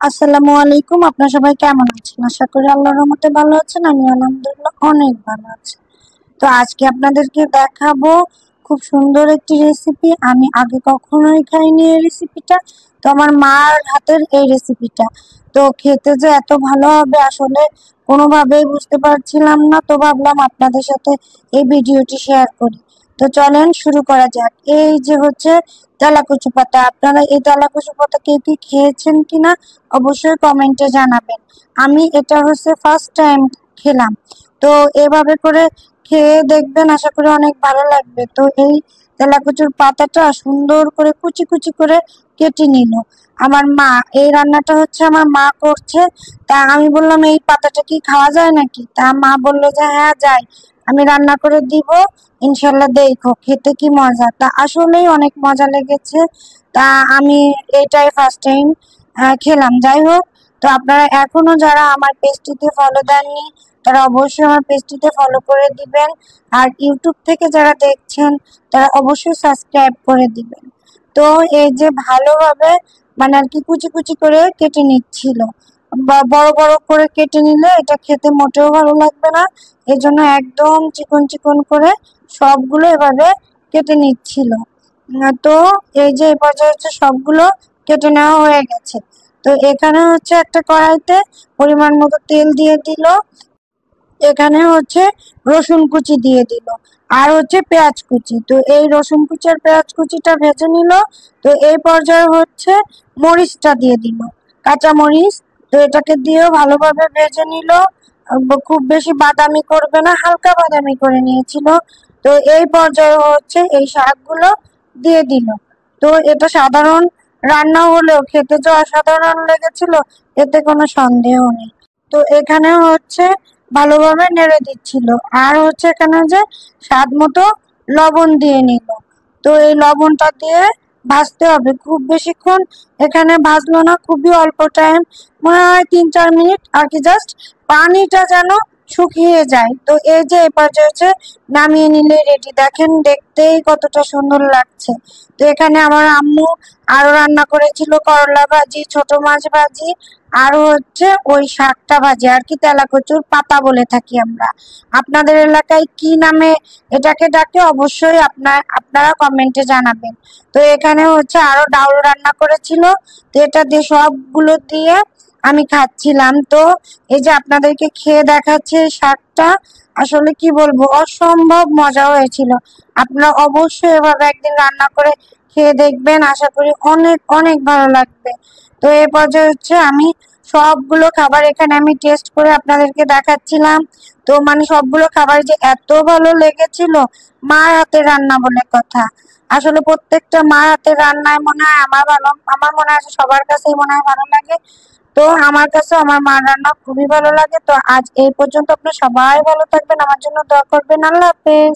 আসসালামু আলাইকুম। আপনারা সবাই কেমন আছেন? আশা করি আল্লাহর রহমতে ভালো আছেন। আমি আলহামদুলিল্লাহ অনেক ভালো আছি। তো আজকে আপনাদেরকে দেখাবো খুব সুন্দর একটি রেসিপি। আমি আগে কখনোই খাইনি এই রেসিপিটা। তো আমার মার হাতের এই রেসিপিটা তো খেতে যে এত ভালো হবে আসলে কোনোভাবেই বুঝতে পারছিলাম না। তো ভাবলাম আপনাদের সাথে এই ভিডিওটি শেয়ার করি। তো চলেন শুরু করা যাক। এই যে হচ্ছে তেলাকুচু পাতা, আপনারা এই তেলাকুচু পাতা কে কি খেয়েছেন কিনা অবশ্যই কমেন্টে জানাবেন। আমি এটা হচ্ছে ফার্স্ট টাইম খেলাম। তো এভাবে করে খেয়ে দেখবেন, আশা করি অনেক ভালো লাগবে। তো এই তেলাকুচুর পাতাটা সুন্দর করে কুচি কুচি করে কেটে নিল আমার মা। এই রান্নাটা হচ্ছে আমার মা করছে। তা আমি বললাম এই পাতাটা কি খাওয়া যায় নাকি? তা মা বললো যে হ্যাঁ যায়, আমি রান্না করে দিব, ইনশাল্লাহ দেখো খেতে কি মজা। তা আসলেই অনেক মজা লেগেছে। তা আমি এটাই ফার্স্ট টাইম খেলাম। যাই হোক, তো আপনারা এখনো যারা আমার পেজটিতে ফলো দেননি তারা অবশ্যই আমার পেজটিতে ফলো করে দিবেন। আর ইউটিউব থেকে যারা দেখছেন তারা অবশ্যই সাবস্ক্রাইব করে দিবেন। তো এই যে ভালোভাবে মানে আর কি কুচি কুচি করে কেটে নিচ্ছিল, বা বড় বড় করে কেটে নিলে এটা খেতে মোটেও ভালো লাগবে না। এই জন্য একদম চিকন চিকন করে সবগুলো এভাবে কেটে নিচ্ছিল। তো এই যে এই পর্যায়ে হচ্ছে সবগুলো কেটে নেওয়া হয়ে গেছে। তো এখানে হচ্ছে একটা কড়াইতে পরিমাণ মতো তেল দিয়ে দিল। এখানে হচ্ছে রসুন কুচি দিয়ে দিল, আর হচ্ছে পেঁয়াজ কুচি। তো এই রসুন কুচি আর পেঁয়াজ কুচিটা ভেজে নিল। তো এই পর্যায়ে হচ্ছে মরিচটা দিয়ে দিল, কাঁচা মরিচ। তো এটাকে দিয়েও ভালোভাবে ভেজে নিল। খুব বেশি বাদামি করবে না, হালকা বাদামি করে নিয়েছিল। তো এই পর্যায়ে হচ্ছে এই শাকগুলো দিয়ে দিল। তো এটা সাধারণ রান্না হলেও খেতে যে অসাধারণ লেগেছিল এতে কোনো সন্দেহ নেই। তো এখানে হচ্ছে ভালোভাবে নেড়ে দিচ্ছিল, আর হচ্ছে এখানে যে স্বাদ মতো লবণ দিয়ে নিল। তো এই লবণটা দিয়ে ভাজতে হবে, খুব বেশিক্ষণ এখানে ভাজলো না, খুবই অল্প টাইম, মনে হয় 3-4 মিনিট আর কি, জাস্ট পানিটা যেন শুকিয়ে যায়। তো এই যে এই পর্যায়ে হচ্ছে নামিয়ে নিলে রেডি। দেখেন দেখতেই কতটা সুন্দর লাগছে। তো এখানে আমার আম্মু আরো রান্না করেছিল করলা ভাজি, ছোট মাছ ভাজি, আর হচ্ছে ওই শাকটা ভাজি আর কি, তেলাকচুর পাতা বলে থাকি আমরা। আপনাদের এলাকায় কি নামে এটাকে ডাকে অবশ্যই আপনারা কমেন্টে জানাবেন। তো এখানে হচ্ছে আরো ডাউল রান্না করেছিল। তো এটা দিয়ে সবগুলো দিয়ে আমি খাচ্ছিলাম। তো এই যে আপনাদেরকে খেয়ে দেখাচ্ছে এই শাকটা, আসলে কি বলবো, অসম্ভব মজা হয়েছিল। আপনারা অবশ্যই এভাবে একদিন রান্না করে খেয়ে দেখবেন, আশা করি অনেক অনেক ভালো লাগবে। তো এই পর্যায়ে হচ্ছে আমি সবগুলো খাবার এখানে আমি টেস্ট করে আপনাদেরকে দেখাচ্ছিলাম। তো মানে সবগুলো খাবার যে এত ভালো লেগেছিল, মার হাতের রান্না বলে কথা। আসলে প্রত্যেকটা মার হাতের রান্নায় মনে হয় আমার মনে হয় সবার কাছেই মনে হয় ভালো লাগে। তো আমার কাছে আমার মার রান্না খুবই ভালো লাগে। তো আজ এই পর্যন্ত, আপনারা সবাই ভালো থাকবেন, আমার জন্য দোয়া করবেন। আল্লাহ হাফেজ।